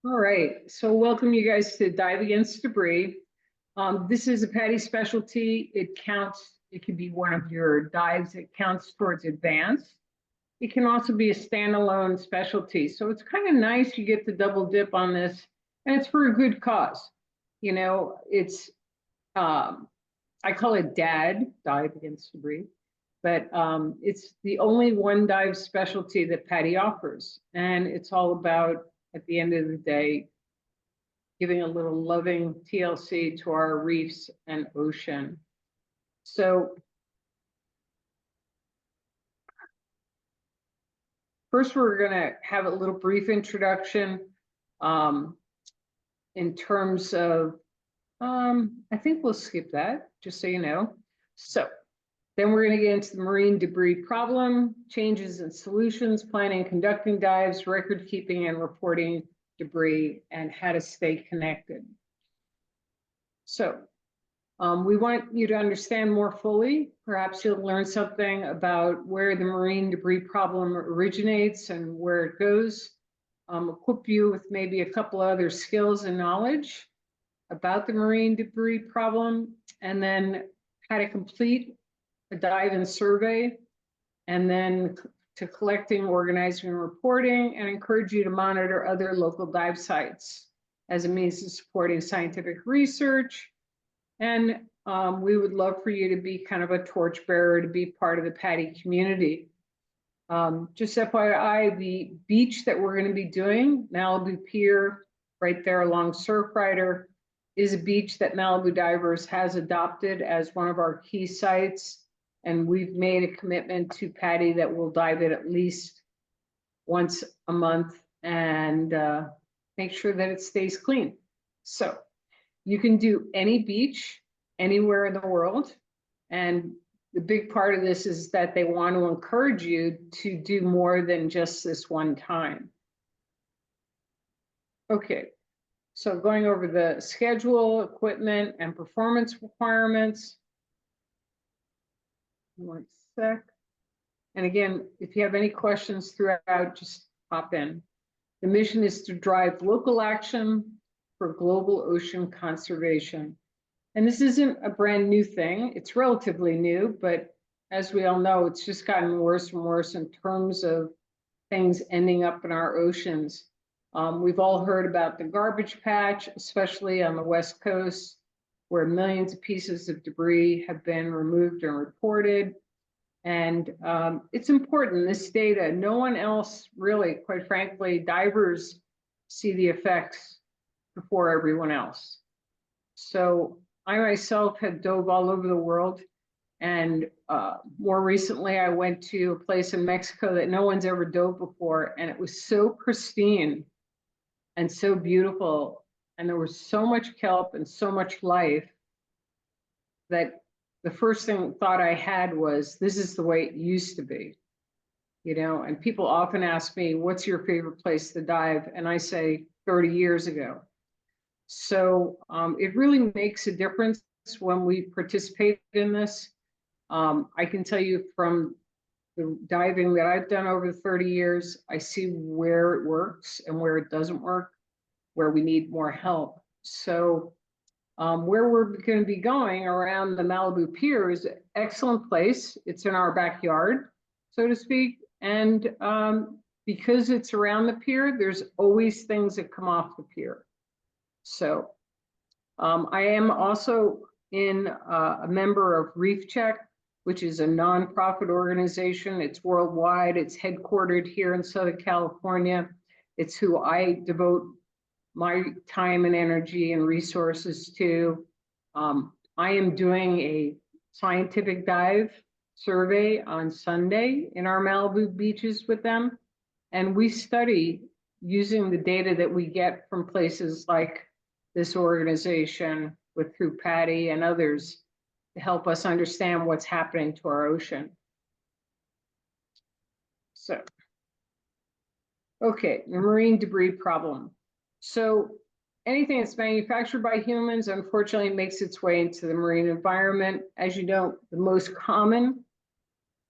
All right, so welcome you guys to Dive Against Debris. This is a PADI specialty. It could be one of your dives. It counts towards advanced. It can also be a standalone specialty. So it's kind of nice you get to double dip on this, and it's for a good cause. You know, I call it DAD, Dive Against Debris, but it's the only one dive specialty that PADI offers. And it's all about, at the end of the day, giving a little loving TLC to our reefs and ocean. So first, we're going to have a little brief introduction in terms of, I think we'll skip that, just so you know. So then we're going to get into the marine debris problem, changes and solutions, planning and conducting dives, record keeping and reporting debris, and how to stay connected. So we want you to understand more fully. Perhaps you'll learn something about where the marine debris problem originates and where it goes. Equip you with maybe a couple other skills and knowledge about the marine debris problem, and then how to complete a dive and survey, and then to collecting, organizing, and reporting, and encourage you to monitor other local dive sites as a means of supporting scientific research. And we would love for you to be kind of a torchbearer, to be part of the PADI community. Just FYI, the beach that we're going to be doing, Malibu Pier, right there along Surfrider, is a beach that Malibu Divers has adopted as one of our key sites. And we've made a commitment to PADI that we'll dive it at least once a month and make sure that it stays clean. So you can do any beach anywhere in the world. And the big part of this is that they want to encourage you to do more than just this one time. Okay, so going over the schedule, equipment, and performance requirements. One sec. And again, if you have any questions throughout, just pop in. The mission is to drive local action for global ocean conservation. And this isn't a brand new thing. It's relatively new, but as we all know, it's just gotten worse and worse in terms of things ending up in our oceans. We've all heard about the garbage patch, especially on the West Coast, where millions of pieces of debris have been removed and reported. And it's important, this data, no one else really, quite frankly, divers see the effects before everyone else. So I myself have dove all over the world. And more recently, I went to a place in Mexico that no one's ever dove before. And it was so pristine and so beautiful. And there was so much kelp and so much life that the first thought I had was, this is the way it used to be. You know, and people often ask me, what's your favorite place to dive? And I say 30 years ago. So it really makes a difference when we participate in this. I can tell you from the diving that I've done over 30 years, I see where it works and where it doesn't work, where we need more help. So where we're going to be going around the Malibu Pier is an excellent place. It's in our backyard, so to speak. And because it's around the pier, there's always things that come off the pier. So I am also a member of Reef Check, which is a nonprofit organization. It's worldwide. It's headquartered here in Southern California. It's who I devote my time and energy and resources to. I am doing a scientific dive survey on Sunday in our Malibu beaches with them. And we study using the data that we get from places like this organization through PADI and others to help us understand what's happening to our ocean. So, okay, the marine debris problem. So anything that's manufactured by humans, unfortunately, makes its way into the marine environment. As you know, the most common,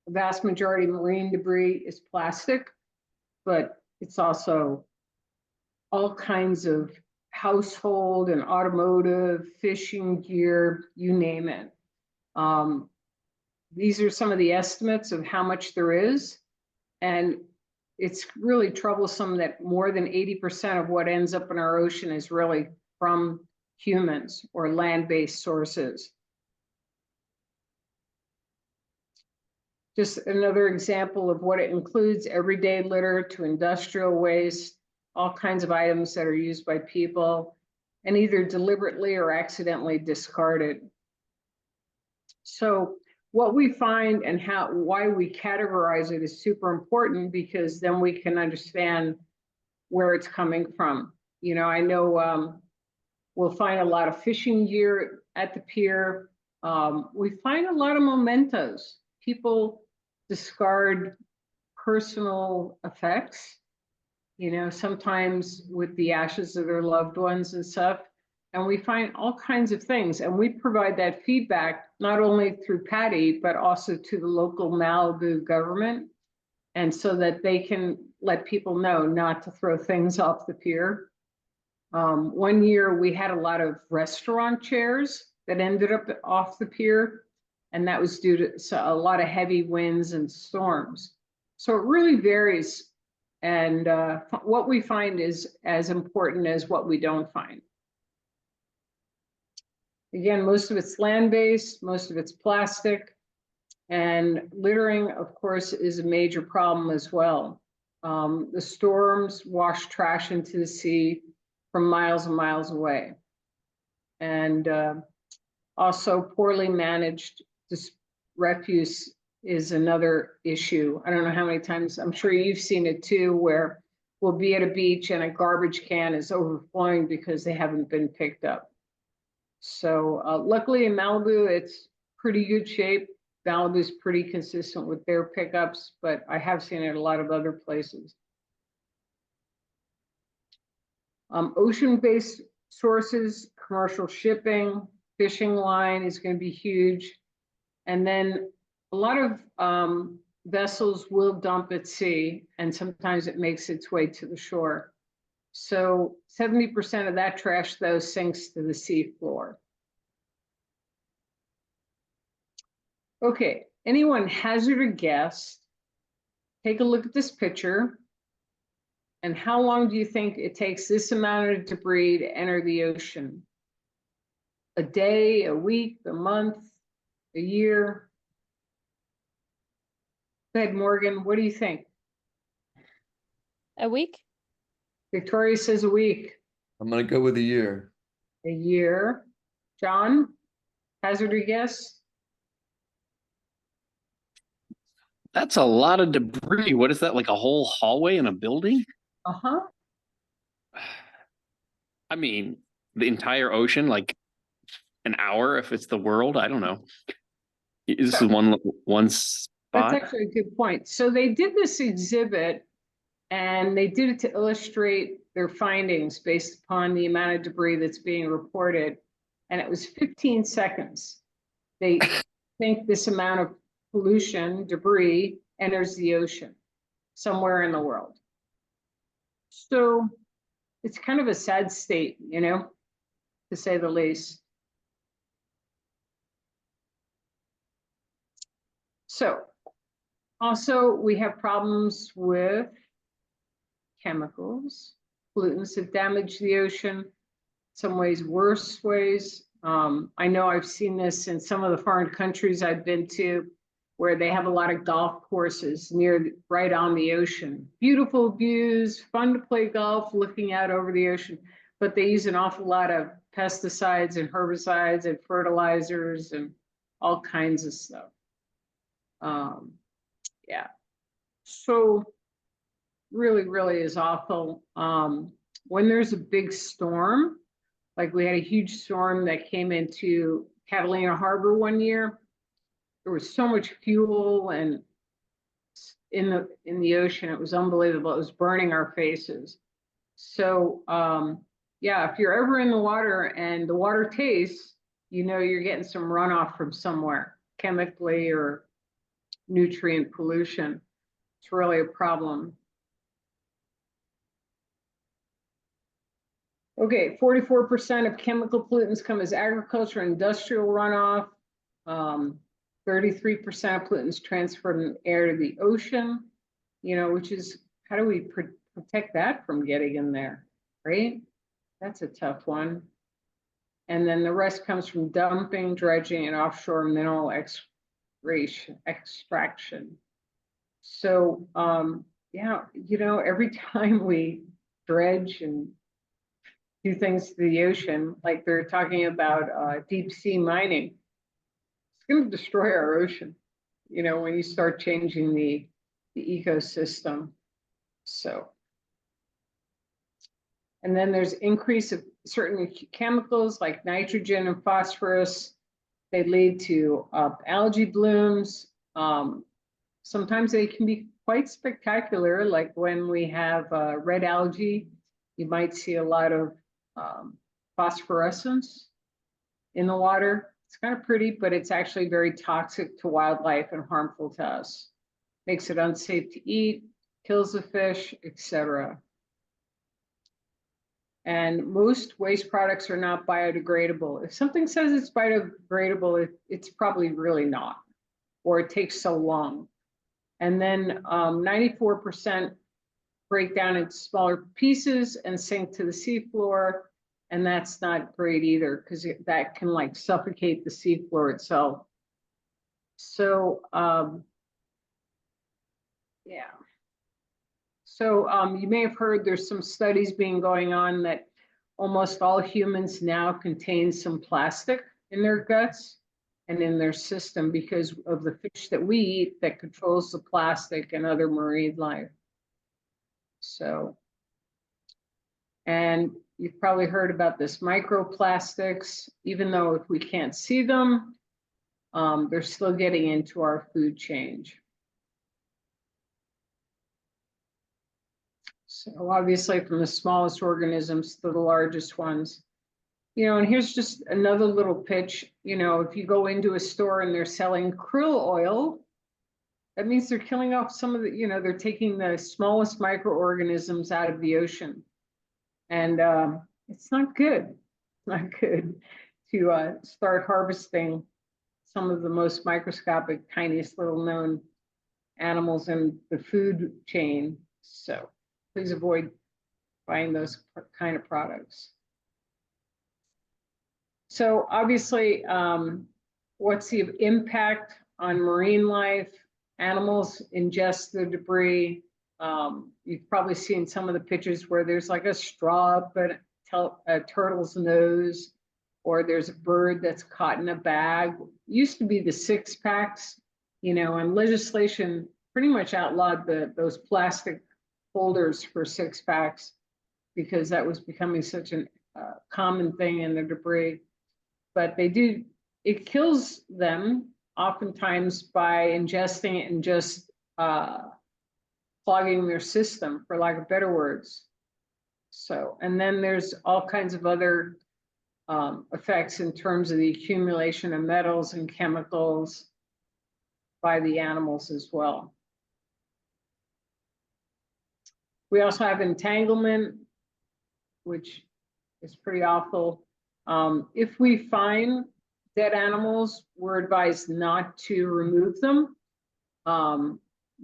the vast majority of marine debris is plastic, but it's also all kinds of household and automotive, fishing gear, you name it. These are some of the estimates of how much there is. And it's really troublesome that more than 80% of what ends up in our ocean is really from humans or land-based sources. Just another example of what it includes: everyday litter to industrial waste, all kinds of items that are used by people and either deliberately or accidentally discarded. So what we find and why we categorize it is super important, because then we can understand where it's coming from. You know, I know we'll find a lot of fishing gear at the pier. We find a lot of mementos. People discard personal effects, you know, sometimes with the ashes of their loved ones and stuff. And we find all kinds of things. And we provide that feedback not only through PADI, but also to the local Malibu government. And so that they can let people know not to throw things off the pier. One year we had a lot of restaurant chairs that ended up off the pier, and that was due to a lot of heavy winds and storms. So it really varies. And what we find is as important as what we don't find. Again, most of it's land-based, most of it's plastic, and littering, of course, is a major problem as well. The storms wash trash into the sea from miles and miles away. And also poorly managed refuse is another issue. I don't know how many times, I'm sure you've seen it too, where we'll be at a beach and a garbage can is overflowing because they haven't been picked up. So luckily in Malibu, it's pretty good shape. Malibu's pretty consistent with their pickups, but I have seen it a lot of other places. Ocean-based sources, commercial shipping, fishing line is going to be huge. And then a lot of vessels will dump at sea, and sometimes it makes its way to the shore. So 70% of that trash, though, sinks to the sea floor. Okay, anyone hazard a guess? Take a look at this picture. And how long do you think it takes this amount of debris to enter the ocean? A day, a week, a month, a year? Go ahead, Morgan, what do you think? A week? Victoria says a week. I'm gonna go with a year. A year. John, hazard a guess? That's a lot of debris. What is that, like a whole hallway in a building? Uh-huh. I mean, the entire ocean, like an hour if it's the world. I don't know. This is one spot. That's actually a good point. So they did this exhibit, and they did it to illustrate their findings based upon the amount of debris that's being reported. And it was 15 seconds. They think this amount of pollution, debris, enters the ocean somewhere in the world. So it's kind of a sad state, you know, to say the least. So also we have problems with chemicals, pollutants that damage the ocean, some ways, worse ways. I know I've seen this in some of the foreign countries I've been to, where they have a lot of golf courses right on the ocean. Beautiful views, fun to play golf, looking out over the ocean, but they use an awful lot of pesticides and herbicides and fertilizers and all kinds of stuff. Yeah, so really, really is awful. When there's a big storm, like we had a huge storm that came into Catalina Harbor one year, there was so much fuel and in the ocean, it was unbelievable. It was burning our faces. So yeah, if you're ever in the water and the water tastes, you know you're getting some runoff from somewhere, chemically or nutrient pollution. It's really a problem. Okay, 44% of chemical pollutants come as agriculture and industrial runoff. 33% of pollutants transfer from air to the ocean, which is, how do we protect that from getting in there, right? That's a tough one. And then the rest comes from dumping, dredging, and offshore mineral extraction. So, yeah, every time we dredge and do things to the ocean, like they're talking about deep sea mining, it's going to destroy our ocean, when you start changing the ecosystem. So, and then there's increase of certain chemicals like nitrogen and phosphorus. They lead to algae blooms. Sometimes they can be quite spectacular, like when we have red algae, you might see a lot of phosphorescence in the water. It's kind of pretty, but it's actually very toxic to wildlife and harmful to us. Makes it unsafe to eat, kills the fish, etc. And most waste products are not biodegradable. If something says it's biodegradable, it's probably really not, or it takes so long. And then 94% break down into smaller pieces and sink to the seafloor. And that's not great either, because that can like suffocate the seafloor itself. So, yeah. So you may have heard there's some studies being going on that almost all humans now contain some plastic in their guts and in their system because of the fish that we eat that controls the plastic and other marine life. So, and you've probably heard about this microplastics, even though if we can't see them, they're still getting into our food chain. So obviously from the smallest organisms to the largest ones. And here's just another little pitch. If you go into a store and they're selling krill oil, that means they're killing off some of the, they're taking the smallest microorganisms out of the ocean. And it's not good. It's not good to start harvesting some of the most microscopic, tiniest little known animals in the food chain. So please avoid buying those kind of products. So obviously, what's the impact on marine life? Animals ingest the debris. You've probably seen some of the pictures where there's like a straw up a turtle's nose, or there's a bird that's caught in a bag. Used to be the 6-packs, and legislation pretty much outlawed those plastic holders for 6-packs because that was becoming such a common thing in the debris. But it kills them oftentimes by ingesting it and just clogging their system, for lack of better words. So, and then there's all kinds of other effects in terms of the accumulation of metals and chemicals by the animals as well. We also have entanglement, which is pretty awful. If we find dead animals, we're advised not to remove them.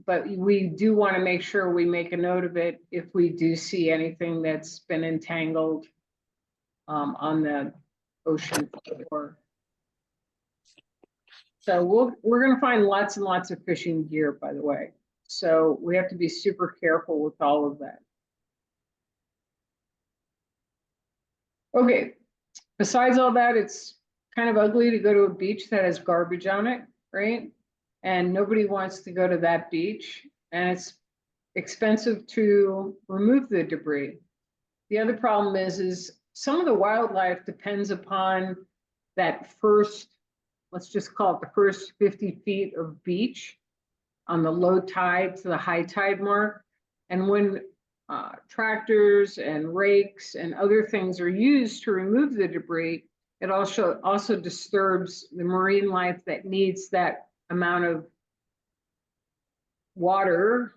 But we do want to make sure we make a note of it if we do see anything that's been entangled on the ocean floor. So we're going to find lots and lots of fishing gear, by the way. So we have to be super careful with all of that. Okay, besides all that, it's kind of ugly to go to a beach that has garbage on it, right? And nobody wants to go to that beach, and it's expensive to remove the debris. The other problem is some of the wildlife depends upon that first, let's just call it the first 50 feet of beach on the low tide to the high tide mark. And when tractors and rakes and other things are used to remove the debris, it also disturbs the marine life that needs that amount of water,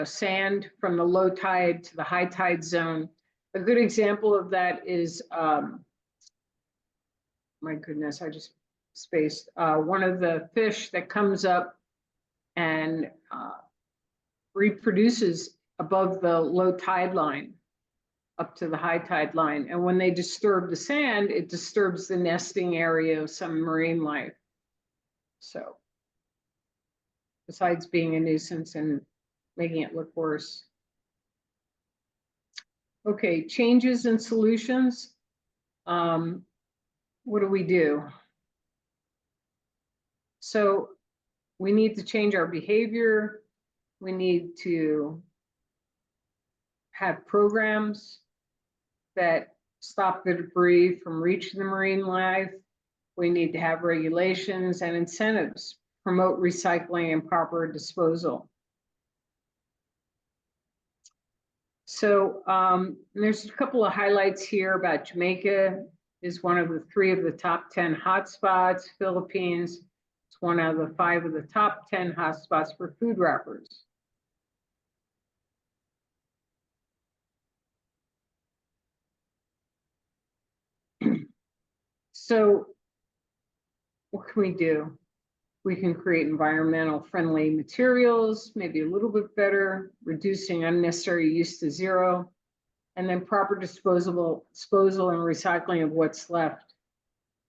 sand from the low tide to the high tide zone a good example of that is, my goodness, I just spaced, one of the fish that comes up and reproduces above the low tide line up to the high tide line. And when they disturb the sand, it disturbs the nesting area of some marine life. So besides being a nuisance and making it look worse. Okay, changes and solutions. What do we do? So we need to change our behavior. We need to have programs that stop the debris from reaching the marine life. We need to have regulations and incentives, promote recycling and proper disposal. So there's a couple of highlights here about Jamaica is one of the 3 of the top 10 hotspots. Philippines, it's 1 out of the 5 of the top 10 hotspots for food wrappers. So what can we do? We can create environmental friendly materials, maybe a little bit better, reducing unnecessary use to 0, and then proper disposal and recycling of what's left.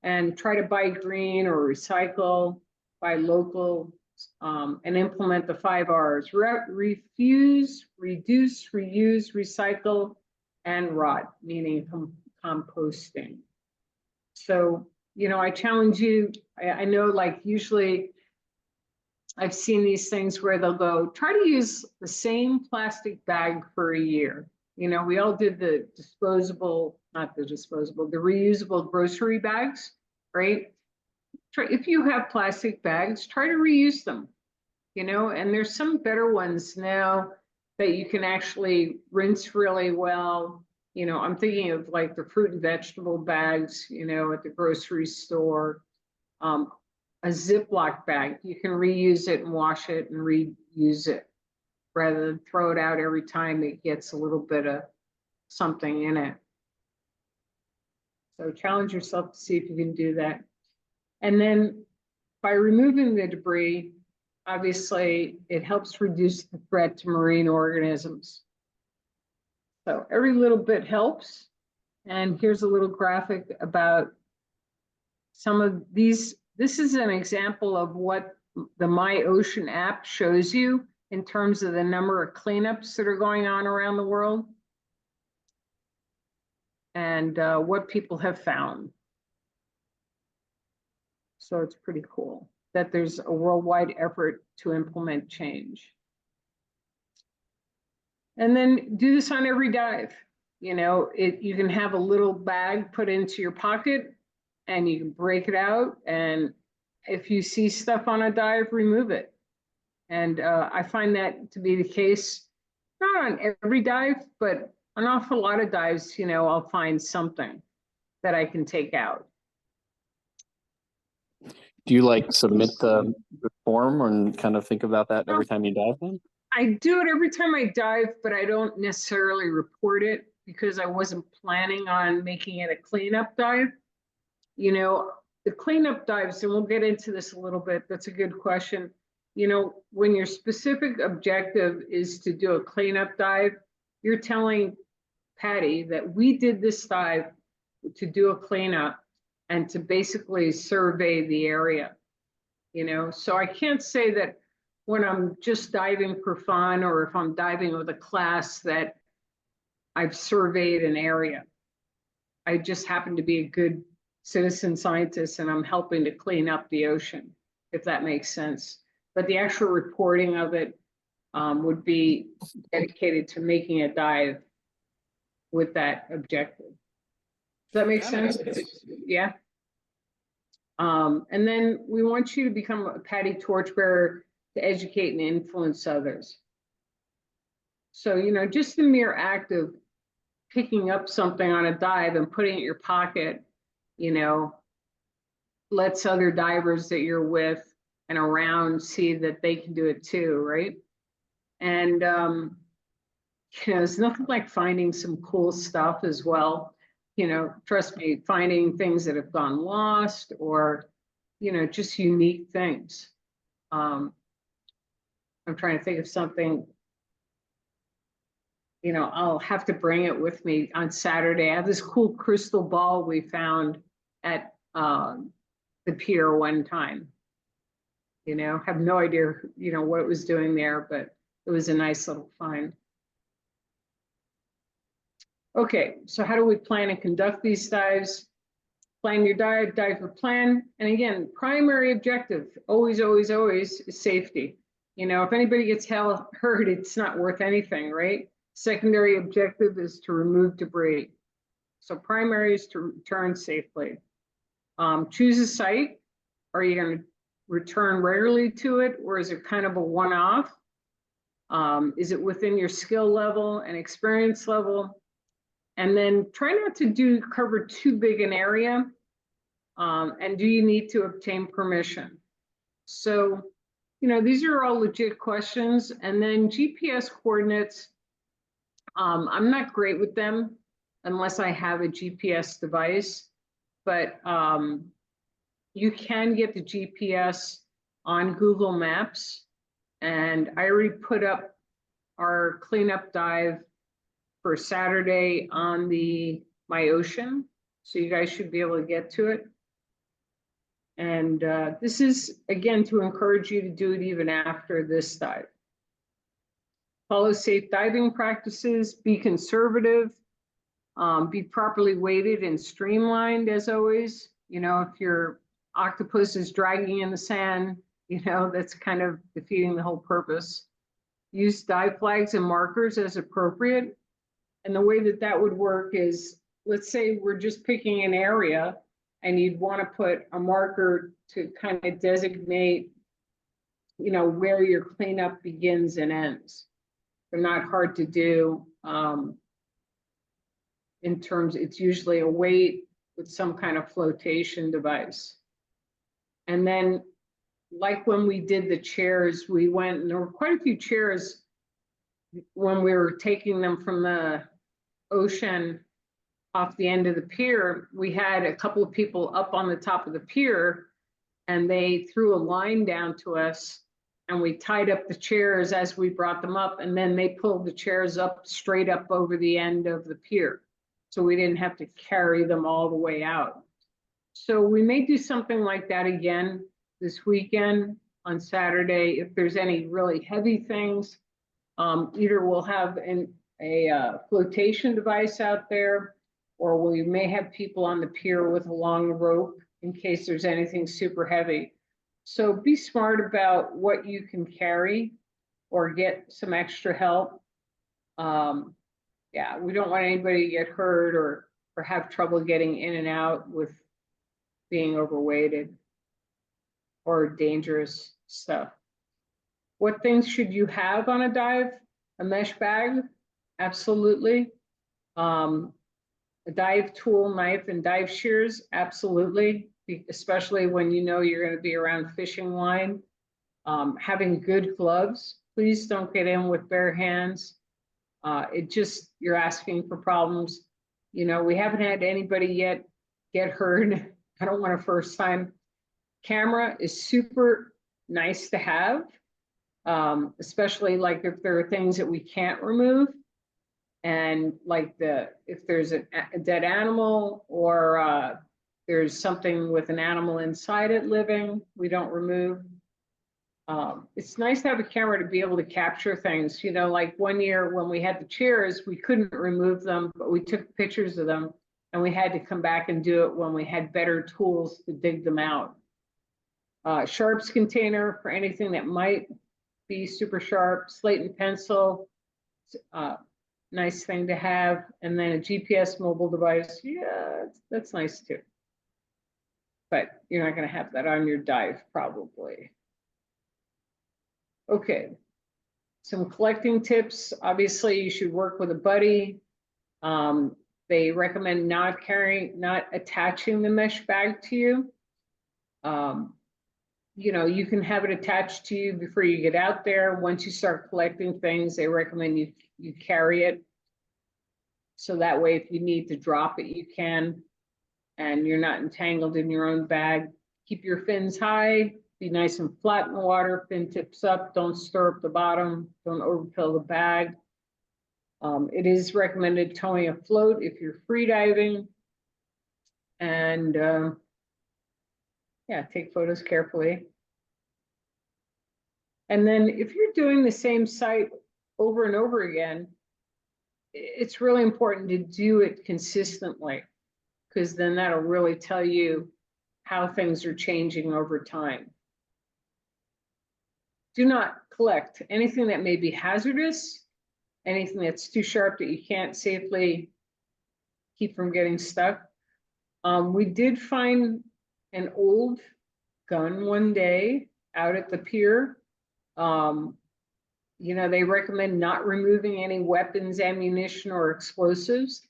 And try to buy green or recycle, buy local, and implement the 5 R's: refuse, reduce, reuse, recycle, and rot, meaning composting. So, you know, I challenge you. I know, like, usually I've seen these things where they'll go, try to use the same plastic bag for a year. You know, we all did the the reusable grocery bags, right? If you have plastic bags, try to reuse them, you know, and there's some better ones now that you can actually rinse really well. You know, I'm thinking of like the fruit and vegetable bags, you know, at the grocery store. A Ziploc bag, you can reuse it and wash it and reuse it rather than throw it out every time it gets a little bit of something in it. So challenge yourself to see if you can do that. And then by removing the debris, obviously it helps reduce the threat to marine organisms. So every little bit helps. And here's a little graphic about some of these. This is an example of what the My Ocean app shows you in terms of the number of cleanups that are going on around the world and what people have found. So it's pretty cool that there's a worldwide effort to implement change. And then do this on every dive. You know, you can have a little bag put into your pocket and you can break it out. And if you see stuff on a dive, remove it. And I find that to be the case, not on every dive, but an awful lot of dives, you know, I'll find something that I can take out. Do you like submit the form and kind of think about that every time you dive then? I do it every time I dive, but I don't necessarily report it because I wasn't planning on making it a cleanup dive. You know, the cleanup dives, and we'll get into this a little bit, that's a good question. You know, when your specific objective is to do a cleanup dive, you're telling PADI that we did this dive to do a cleanup and to basically survey the area, you know? So I can't say that when I'm just diving for fun or if I'm diving with a class that I've surveyed an area. I just happen to be a good citizen scientist and I'm helping to clean up the ocean, if that makes sense. But the actual reporting of it would be dedicated to making a dive with that objective. Does that make sense? Yeah. And then we want you to become a PADI torchbearer to educate and influence others. So, you know, just the mere act of picking up something on a dive and putting it in your pocket, you know, lets other divers that you're with and around see that they can do it too, right? And it's nothing like finding some cool stuff as well. Trust me, finding things that have gone lost or, just unique things. I'm trying to think of something. I'll have to bring it with me on Saturday. I have this cool crystal ball we found at the pier one time. Have no idea, what it was doing there, but it was a nice little find. Okay, so how do we plan and conduct these dives? Plan your dive, diver plan. And again, primary objective, always, always, always is safety. If anybody gets hurt, it's not worth anything, right? Secondary objective is to remove debris. So primary is to return safely. Choose a site. Are you going to return regularly to it, or is it kind of a one-off? Is it within your skill level and experience level? And then try not to cover too big an area. And do you need to obtain permission? So, these are all legit questions. And then GPS coordinates, I'm not great with them unless I have a GPS device, but you can get the GPS on Google Maps. And I already put up our cleanup dive for Saturday on my ocean. So you guys should be able to get to it. And this is, again, to encourage you to do it even after this dive. Follow safe diving practices, be conservative, be properly weighted and streamlined as always. If your octopus is dragging in the sand, that's kind of defeating the whole purpose. Use dive flags and markers as appropriate. And the way that would work is, let's say we're just picking an area and you'd want to put a marker to kind of designate, where your cleanup begins and ends. They're not hard to do. In terms, it's usually a weight with some kind of flotation device. And then, like when we did the chairs, we went, and there were quite a few chairs when we were taking them from the ocean off the end of the pier. We had a couple of people up on the top of the pier, and they threw a line down to us, and we tied up the chairs as we brought them up, and then they pulled the chairs up straight up over the end of the pier. So we didn't have to carry them all the way out. So we may do something like that again this weekend on Saturday. If there's any really heavy things, either we'll have a flotation device out there, or we may have people on the pier with a long rope in case there's anything super heavy. So be smart about what you can carry or get some extra help. Yeah, we don't want anybody to get hurt or have trouble getting in and out with being overweighted or dangerous stuff. What things should you have on a dive? A mesh bag, absolutely. A dive tool, knife, and dive shears, absolutely. Especially when you're going to be around fishing line. Having good gloves. Please don't get in with bare hands. You're asking for problems. We haven't had anybody yet get hurt. I don't want a first time. Camera is super nice to have, especially like if there are things that we can't remove. And like if there's a dead animal or there's something with an animal inside it living, we don't remove. It's nice to have a camera to be able to capture things. Like one year when we had the chairs, we couldn't remove them, but we took pictures of them, and we had to come back and do it when we had better tools to dig them out. Sharps container for anything that might be super sharp, slate and pencil, nice thing to have, and then a GPS mobile device. Yeah, that's nice too. But you're not going to have that on your dive probably. Okay, some collecting tips. Obviously, you should work with a buddy. They recommend not attaching the mesh bag to you. You can have it attached to you before you get out there. Once you start collecting things, they recommend you you carry it. So that way, if you need to drop it, you can, and you're not entangled in your own bag. Keep your fins high, be nice and flat in the water, fin tips up, don't stir up the bottom, don't overfill the bag. It is recommended towing a float if you're free diving. And yeah, take photos carefully. And then if you're doing the same site over and over again, it's really important to do it consistently, because then that'll really tell you how things are changing over time. Do not collect anything that may be hazardous, anything that's too sharp that you can't safely keep from getting stuck. We did find an old gun one day out at the pier. You know, they recommend not removing any weapons, ammunition, or explosives.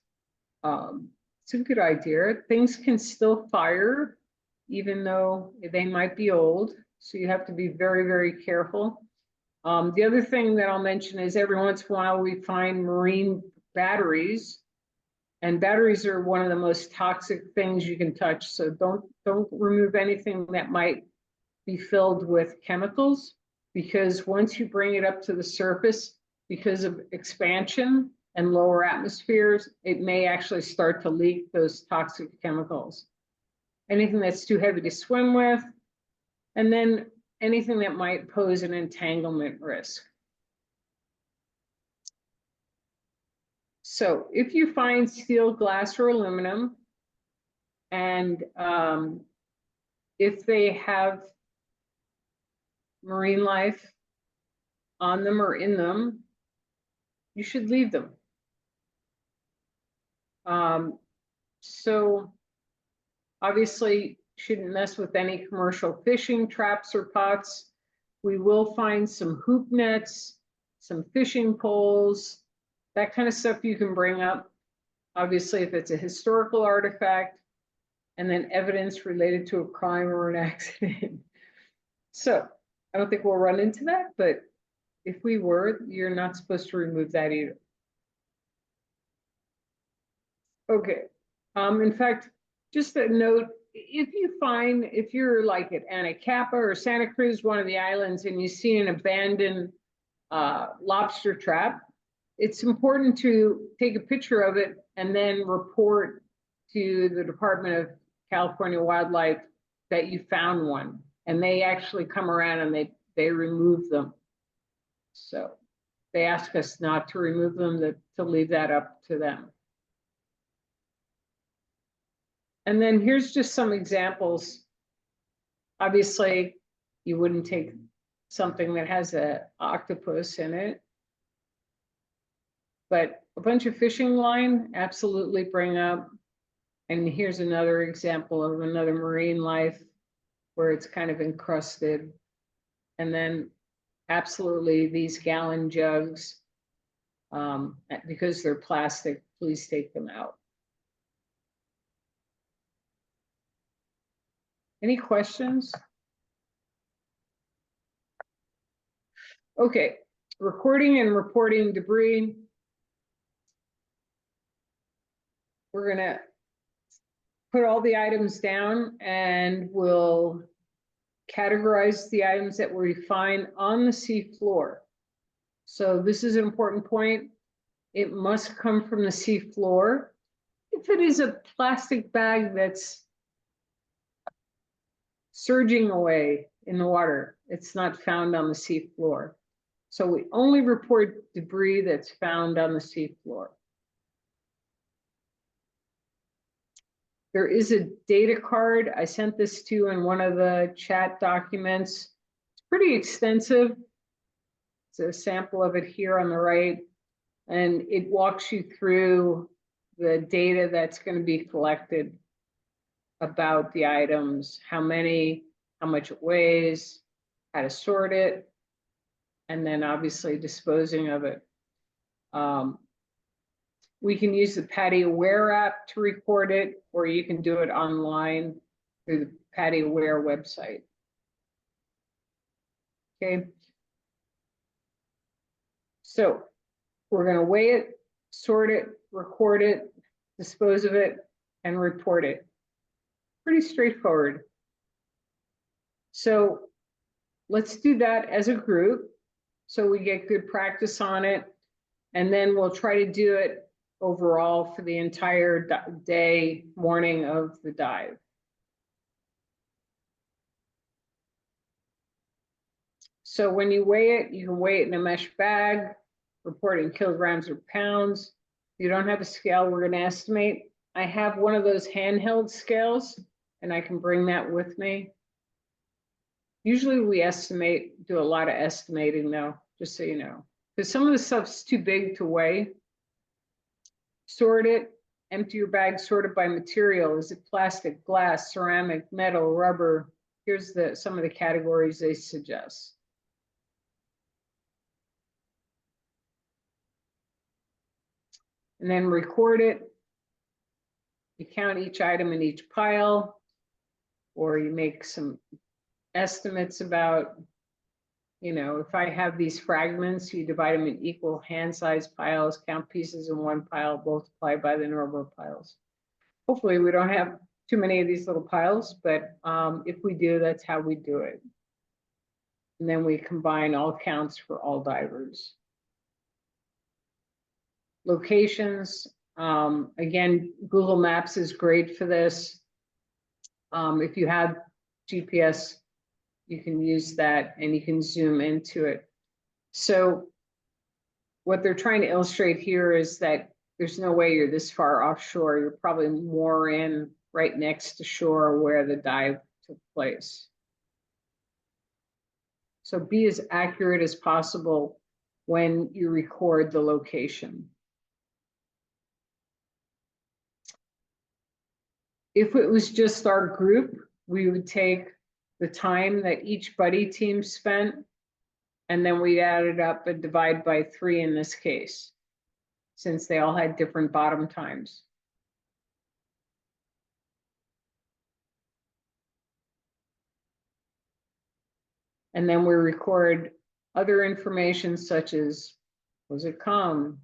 It's a good idea. Things can still fire, even though they might be old. So you have to be very, very careful. The other thing that I'll mention is every once in a while we find marine batteries, and batteries are one of the most toxic things you can touch. So don't remove anything that might be filled with chemicals, because once you bring it up to the surface, because of expansion and lower atmospheres, it may actually start to leak those toxic chemicals. Anything that's too heavy to swim with, and then anything that might pose an entanglement risk. So if you find steel, glass, or aluminum, and if they have marine life on them or in them, you should leave them. So obviously shouldn't mess with any commercial fishing traps or pots. We will find some hoop nets, some fishing poles, that kind of stuff you can bring up. Obviously, if it's a historical artifact, and then evidence related to a crime or an accident. So I don't think we'll run into that, but if we were, you're not supposed to remove that either. Okay. In fact, just a note, if you're like at Anacapa or Santa Cruz, one of the islands, and you see an abandoned lobster trap, it's important to take a picture of it and then report to the Department of California Wildlife that you found one. And they actually come around and they remove them. So they ask us not to remove them, to leave that up to them. And then here's just some examples. Obviously, you wouldn't take something that has an octopus in it, but a bunch of fishing line, absolutely bring up. And here's another example of another marine life where it's kind of encrusted. And then absolutely these gallon jugs, because they're plastic, please take them out. Any questions? Okay, recording and reporting debris. We're gonna put all the items down and we'll categorize the items that we find on the sea floor. So this is an important point. It must come from the sea floor. If it is a plastic bag that's surging away in the water, it's not found on the sea floor. So we only report debris that's found on the sea floor. There is a data card. I sent this to you in one of the chat documents. It's pretty extensive. It's a sample of it here on the right. And it walks you through the data that's going to be collected about the items, how many, how much it weighs, how to sort it, and then obviously disposing of it. We can use the PADI Aware app to record it, or you can do it online through the PADI Aware website. Okay. So We're gonna weigh it, sort it, record it, dispose of it, and report it. Pretty straightforward. So let's do that as a group, so we get good practice on it. And then we'll try to do it overall for the entire day, morning of the dive. So when you weigh it, you can weigh it in a mesh bag, report in kilograms or pounds. If you don't have a scale, we're going to estimate. I have one of those handheld scales, and I can bring that with me. Usually we estimate, do a lot of estimating though, just so you know, because some of the stuff's too big to weigh. Sort it, empty your bag, sort it by material. Is it plastic, glass, ceramic, metal, rubber? Here's some of the categories they suggest. And then record it. You count each item in each pile, or you make some estimates about, you know, if I have these fragments, you divide them in equal hand-sized piles, count pieces in one pile, multiply by the number of piles. Hopefully we don't have too many of these little piles, but if we do, that's how we do it. And then we combine all counts for all divers. Locations, again, Google Maps is great for this. If you have GPS, you can use that and you can zoom into it. So what they're trying to illustrate here is that there's no way you're this far offshore. You're probably more in right next to shore where the dive took place. So be as accurate as possible when you record the location. If it was just our group, we would take the time that each buddy team spent, and then we'd add it up and divide by 3 in this case, since they all had different bottom times. And then we record other information such as, was it calm?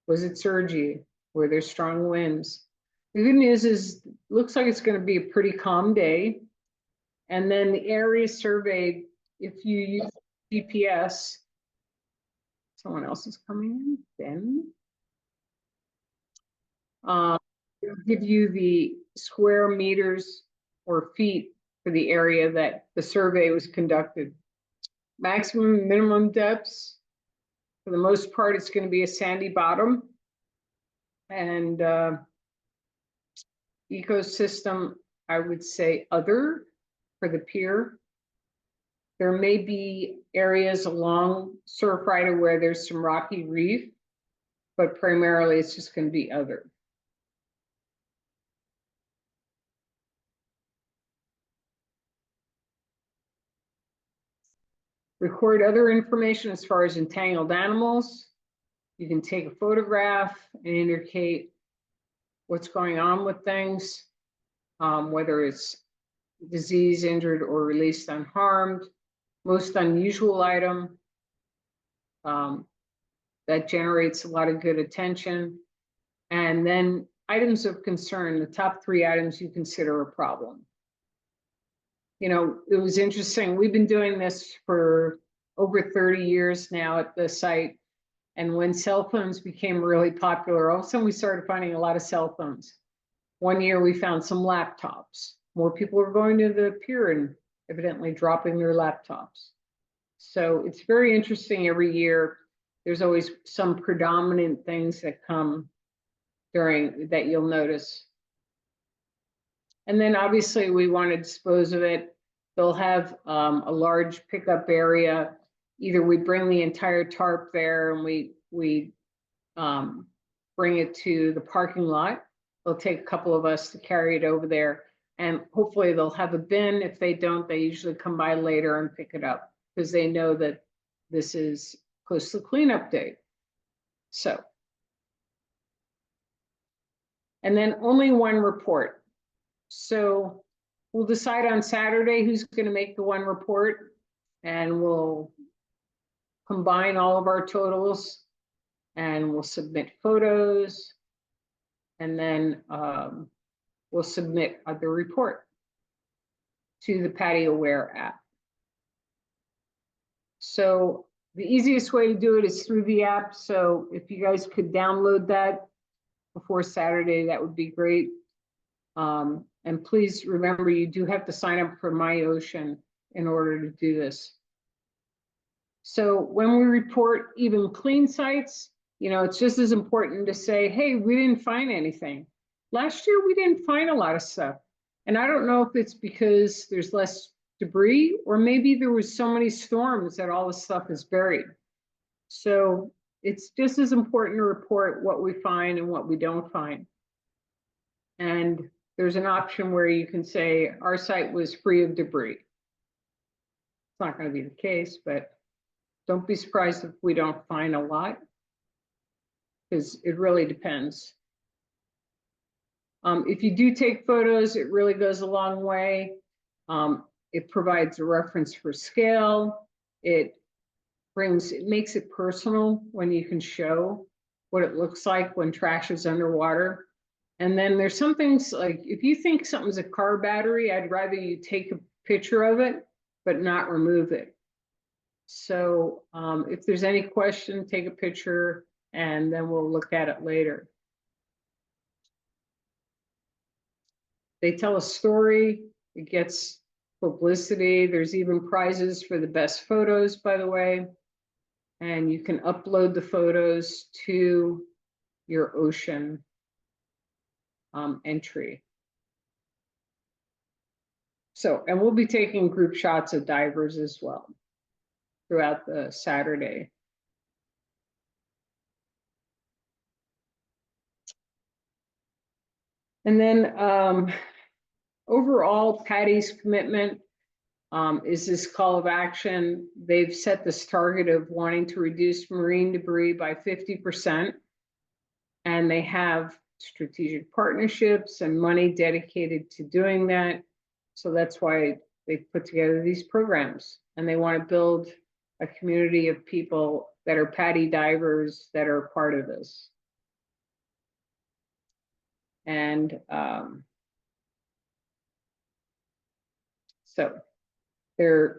Was it surgy? Were there strong winds? The good news is, looks like it's going to be a pretty calm day. And then the area surveyed, if you use GPS, someone else is coming in, then it'll give you the square meters or feet for the area that the survey was conducted. Maximum and minimum depths, for the most part, it's going to be a sandy bottom. And ecosystem, I would say other for the pier. There may be areas along Surfrider where there's some rocky reef, but primarily it's just going to be other. Record other information as far as entangled animals. You can take a photograph and indicate what's going on with things, whether it's disease, injured, or released unharmed. Most unusual item, that generates a lot of good attention. And then items of concern, the top 3 items you consider a problem. You know, it was interesting. We've been doing this for over 30 years now at the site. And when cell phones became really popular, all of a sudden we started finding a lot of cell phones. One year we found some laptops. More people are going to the pier and evidently dropping their laptops. So it's very interesting every year. There's always some predominant things that come during that you'll notice. And then obviously we want to dispose of it. They'll have a large pickup area. Either we bring the entire tarp there and we bring it to the parking lot. They'll take a couple of us to carry it over there. And hopefully they'll have a bin. If they don't, they usually come by later and pick it up because they know that this is close to cleanup day. So, and then only one report. So we'll decide on Saturday who's going to make the one report, and we'll combine all of our totals and we'll submit photos. And then we'll submit the report to the PADI Aware app. So the easiest way to do it is through the app. So if you guys could download that before Saturday, that would be great. And please remember, you do have to sign up for MyOcean in order to do this. So when we report even clean sites, you know, it's just as important to say, hey, we didn't find anything. Last year, we didn't find a lot of stuff. And I don't know if it's because there's less debris, or maybe there was so many storms that all the stuff is buried. So it's just as important to report what we find and what we don't find. And there's an option where you can say our site was free of debris. It's not going to be the case, but don't be surprised if we don't find a lot, because it really depends. If you do take photos, it really goes a long way. It provides a reference for scale. It makes it personal when you can show what it looks like when trash is underwater. And then there's some things like, if you think something's a car battery, I'd rather you take a picture of it, but not remove it. So if there's any question, take a picture and then we'll look at it later. They tell a story, it gets publicity. There's even prizes for the best photos, by the way. And you can upload the photos to your ocean entry. So, and we'll be taking group shots of divers as well throughout the Saturday. And then overall, PADI's commitment is this call of action. They've set this target of wanting to reduce marine debris by 50%. And they have strategic partnerships and money dedicated to doing that. So that's why they put together these programs. And they want to build a community of people that are PADI divers that are part of this. And so their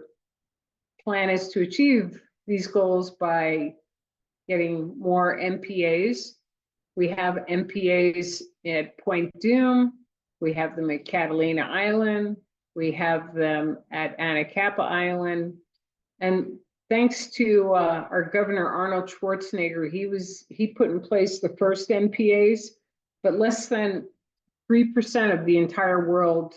plan is to achieve these goals by getting more MPAs. We have MPAs at Point Doom. We have them at Catalina Island. We have them at Anacapa Island. And thanks to our Governor Arnold Schwarzenegger, he put in place the first MPAs, but less than 3% of the entire world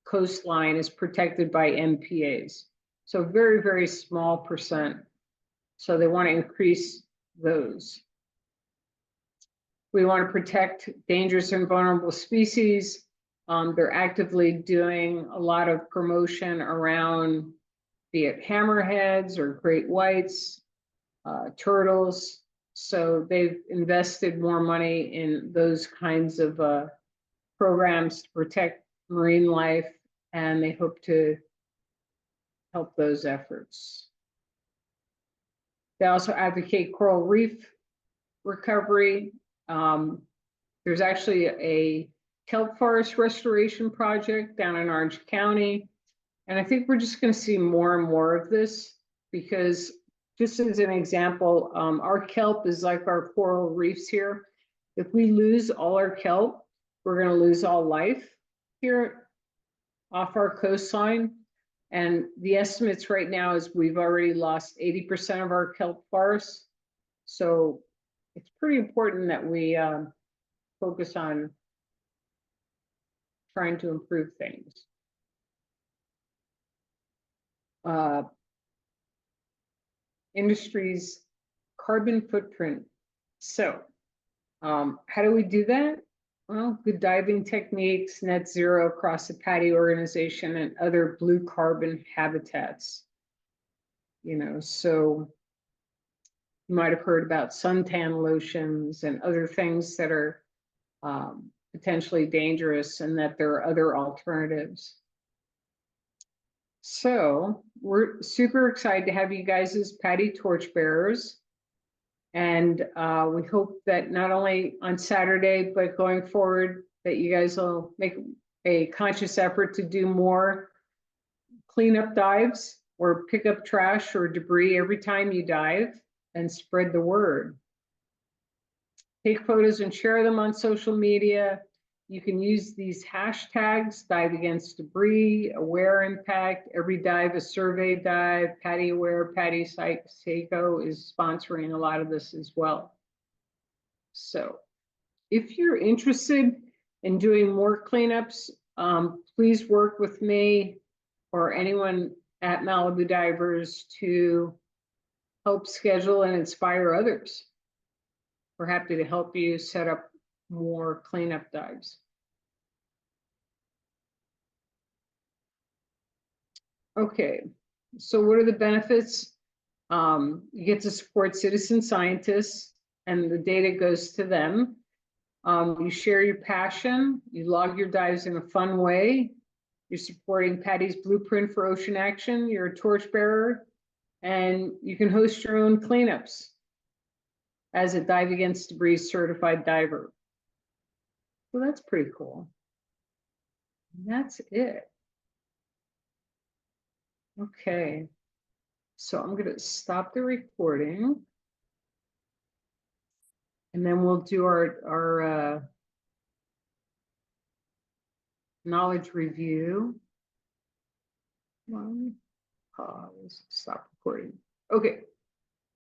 coastline is protected by MPAs. So very, very small percent. So they want to increase those. We want to protect dangerous and vulnerable species. They're actively doing a lot of promotion around, be it hammerheads or great whites, turtles. So they've invested more money in those kinds of programs to protect marine life, and they hope to help those efforts. They also advocate coral reef recovery. There's actually a kelp forest restoration project down in Orange County. And I think we're just going to see more and more of this, because just as an example, our kelp is like our coral reefs here. If we lose all our kelp, we're going to lose all life here off our coastline. And the estimates right now is we've already lost 80% of our kelp forests. So it's pretty important that we focus on trying to improve things. Industry's carbon footprint. So how do we do that? Well, good diving techniques, net zero across the PADI organization, and other blue carbon habitats. You know, so you might have heard about suntan lotions and other things that are potentially dangerous, and that there are other alternatives. So we're super excited to have you guys as PADI torchbearers. And we hope that not only on Saturday, but going forward, that you guys will make a conscious effort to do more cleanup dives or pick up trash or debris every time you dive and spread the word. Take photos and share them on social media. You can use these hashtags: dive against debris, aware impact, every dive a survey dive, PADI aware, PADI Seiko is sponsoring a lot of this as well. So if you're interested in doing more cleanups, please work with me or anyone at Malibu Divers to help schedule and inspire others. We're happy to help you set up more cleanup dives. Okay, so what are the benefits? You get to support citizen scientists and the data goes to them. You share your passion, you log your dives in a fun way. You're supporting PADI's Blueprint for Ocean Action. You're a torchbearer, and you can host your own cleanups as a Dive Against Debris certified diver. So that's pretty cool. And that's it. Okay, so I'm going to stop the recording, and then we'll do our knowledge review. One, pause, stop recording. Okay.